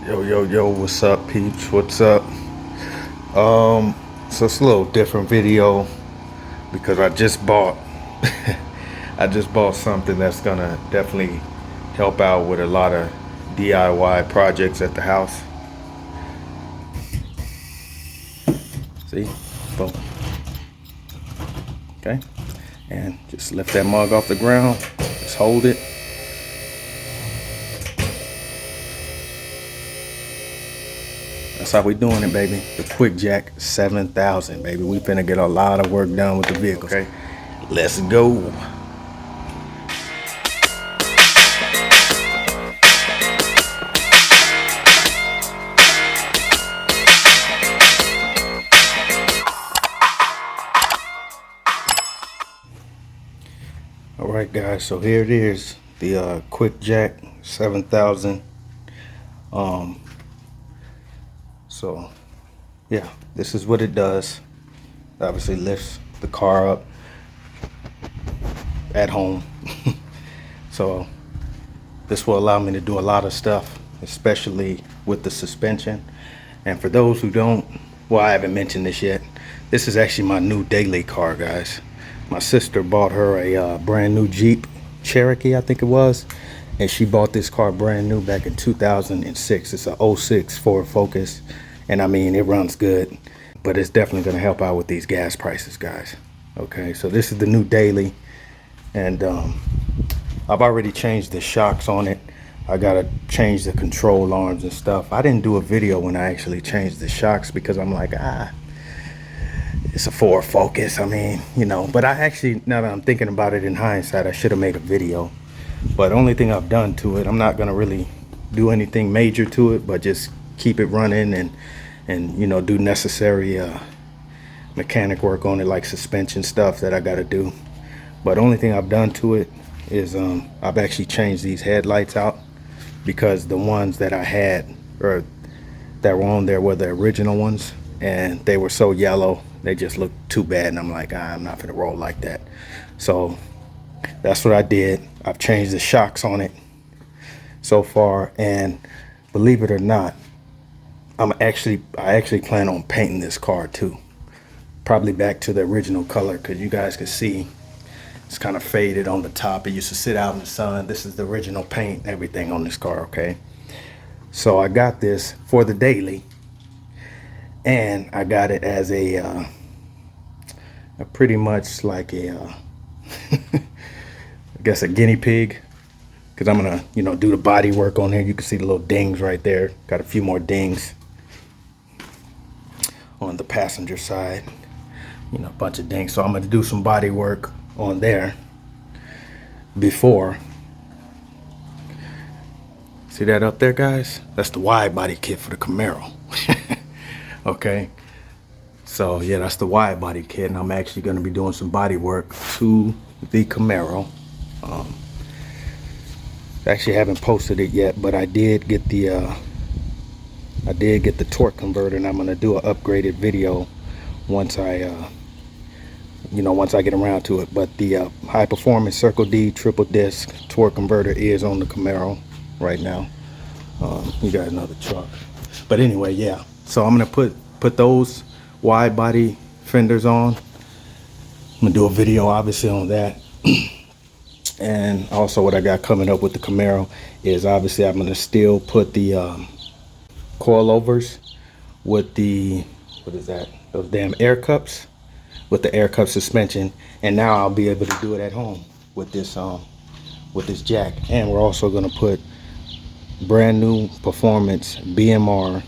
Yo, what's up, peeps? What's up? So it's a little different video because I just bought I just bought something that's gonna definitely help out with a lot of DIY projects at the house. See? Boom. Okay. And just lift that mug off the ground. Just hold it. That's how we doing it, baby. The QuickJack 7000, baby. We finna get a lot of work done with the vehicle. Okay, let's go. All right, guys. So here it is, the QuickJack 7000. So yeah, this is what it does. Obviously lifts the car up at home. So this will allow me to do a lot of stuff, especially with the suspension. And for those who don't, well, I haven't mentioned this yet, this is actually my new daily car, guys. My sister bought her a brand new Jeep Cherokee, I think it was, and she bought this car brand new back in 2006. It's a 06 Ford Focus, and I mean, it runs good, but it's definitely going to help out with these gas prices, guys. Okay, so this is the new daily, and I've already changed the shocks on it. I gotta change the control arms and stuff. I didn't do a video when I actually changed the shocks because I'm like, it's a Ford Focus. I mean, you know, but I actually, now that I'm thinking about it in hindsight, I should have made a video. But the only thing I've done to it, I'm not gonna really do anything major to it, but just keep it running and you know, do necessary mechanic work on it, like suspension stuff that I gotta do. But the only thing I've done to it is I've actually changed these headlights out, because the ones that I had or that were on there were the original ones, and they were so yellow, they just looked too bad, and I'm like, I'm not gonna roll like that. So that's what I did. I've changed the shocks on it so far, and believe it or not, I actually plan on painting this car too, probably back to the original color, because you guys can see it's kind of faded on the top. It used to sit out in the sun. This is the original paint, everything on this car, okay? So I got this for the daily, and I got it as a pretty much like a, I guess a guinea pig, because I'm gonna, you know, do the body work on here. You can see the little dings right there. Got a few more dings on the passenger side, you know, a bunch of dings. So I'm gonna do some body work on there before. See that up there, guys? That's the wide body kit for the Camaro. Okay, so yeah, that's the wide body kit, and I'm actually going to be doing some body work to the Camaro. Actually haven't posted it yet, but I did get the torque converter, and I'm going to do an upgraded video once I once I get around to it. But the high performance Circle D triple disc torque converter is on the Camaro right now. You guys know the truck, but anyway, yeah. So I'm gonna put those wide body fenders on. I'm gonna do a video obviously on that. And also what I got coming up with the Camaro is obviously I'm gonna still put the coilovers with the, what is that, those damn air cups, with the air cup suspension, and now I'll be able to do it at home with this jack. And we're also going to put brand new performance BMR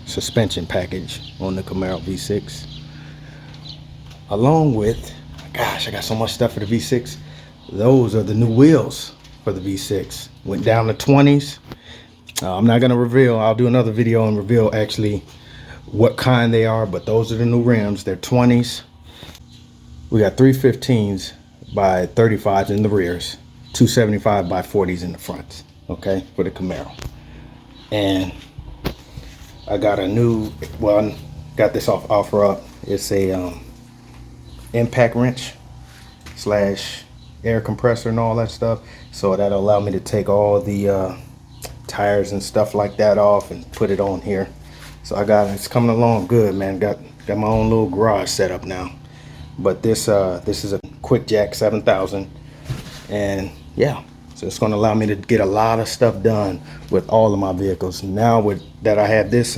suspension package on the Camaro V6, along with, gosh, I got so much stuff for the V6. Those are the new wheels for the V6. Went down to 20s. I'm not going to reveal. I'll do another video and reveal actually what kind they are, but those are the new rims. They're 20s. We got 315s by 35s in the rears, 275 by 40s in the fronts, okay, for the Camaro. And I got a new, well, I got this off OfferUp. It's a impact wrench / air compressor and all that stuff. So that'll allow me to take all the tires and stuff like that off and put it on here. So it's coming along good, man. Got my own little garage set up now. But this is a QuickJack 7000, and yeah, so it's going to allow me to get a lot of stuff done with all of my vehicles. Now that I have this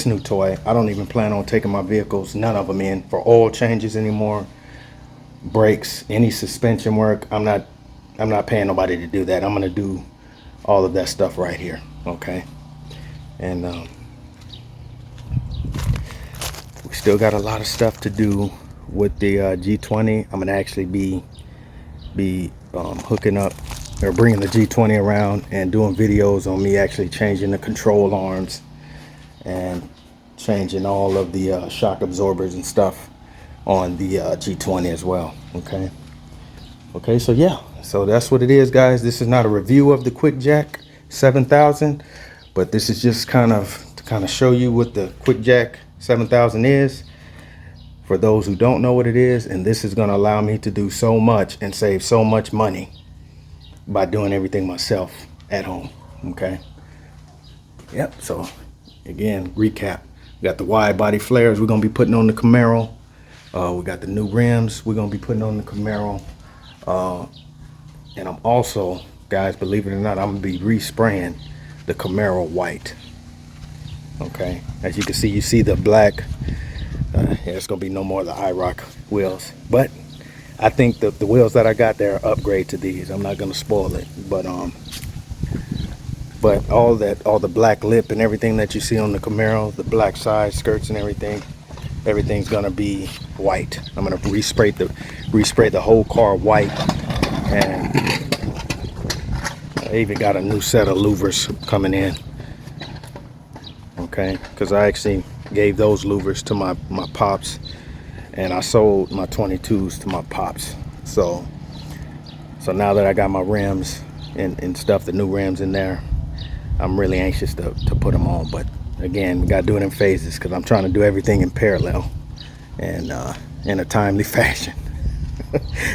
new toy, I don't even plan on taking my vehicles, none of them, in for oil changes anymore, brakes, any suspension work. I'm not paying nobody to do that. I'm going to do all of that stuff right here, okay? And we still got a lot of stuff to do with the G20. I'm gonna actually be hooking up or bringing the G20 around and doing videos on me actually changing the control arms and changing all of the shock absorbers and stuff on the G20 as well. Okay, so yeah, so that's what it is, guys. This is not a review of the QuickJack 7000, but this is just to show you what the QuickJack 7000 is, for those who don't know what it is. And this is going to allow me to do so much and save so much money by doing everything myself at home. Okay, yep. So again, recap: we got the wide body flares we're going to be putting on the Camaro. We got the new rims we're going to be putting on the Camaro, and I'm also, guys, believe it or not, I'm going to be respraying the Camaro white. Okay, as you can see, you see the black. Yeah, it's gonna be no more of the IROC wheels, but I think the wheels that I got there are upgrade to these. I'm not gonna spoil it, but all the black lip and everything that you see on the Camaro, the black side skirts and everything's gonna be white. I'm gonna respray the whole car white, and I even got a new set of louvers coming in. Okay, because I actually gave those louvers to my pops, and I sold my 22s to my pops. So now that I got my rims and stuff, the new rims in there, I'm really anxious to put them on. But again, we got to do it in phases, because I'm trying to do everything in parallel and in a timely fashion.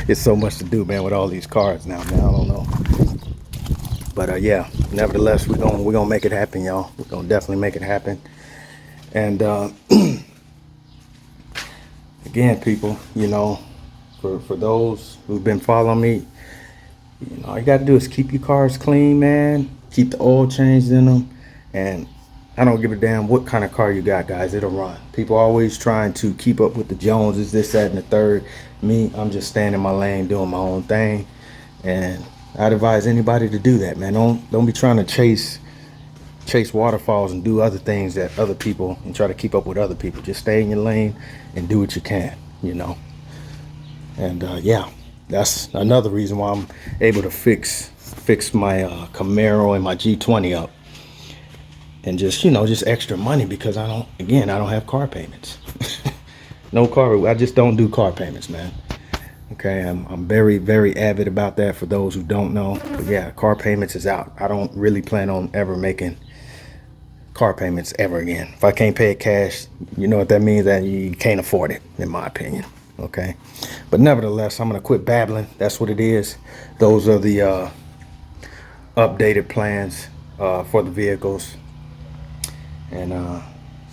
It's so much to do, man, with all these cars now, man. I don't know. But yeah, nevertheless, we're gonna make it happen, y'all. We're gonna definitely make it happen. And again, people, you know, for those who've been following me, you know, all you gotta do is keep your cars clean, man. Keep the oil changed in them, and I don't give a damn what kind of car you got, guys. It'll run. People always trying to keep up with the Joneses, this, that, and the third. Me, I'm just staying in my lane, doing my own thing, and I'd advise anybody to do that, man. Don't be trying to chase waterfalls and do other things that other people, and try to keep up with other people. Just stay in your lane and do what you can, you know. And yeah, that's another reason why I'm able to fix my Camaro and my G20 up, and just extra money, because I don't have car payments. I just don't do car payments, man. Okay, I'm very, very avid about that, for those who don't know. But yeah, car payments is out. I don't really plan on ever making car payments ever again. If I can't pay it cash, you know what that means? That you can't afford it, in my opinion. Okay, but nevertheless, I'm gonna quit babbling. That's what it is. Those are the updated plans for the vehicles. And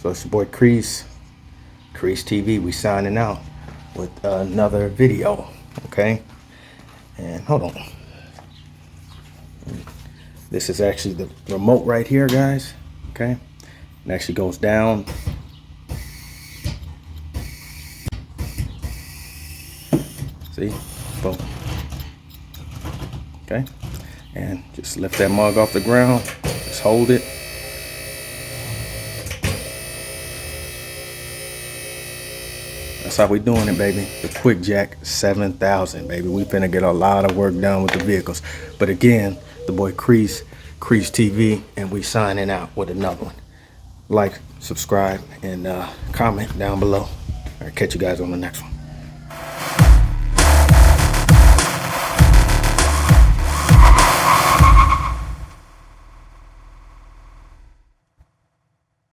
so it's your boy Crease TV. We signing out with another video. Okay, and hold on, this is actually the remote right here, guys. Okay, it actually goes down. See, boom. Okay, and just lift that mug off the ground, just hold it. That's how we doing it, baby. The QuickJack 7000, baby. We finna get a lot of work done with the vehicles. But again, the boy Crease TV, and we signing out with another one. Like, subscribe, and comment down below. All right, catch you guys on the next one.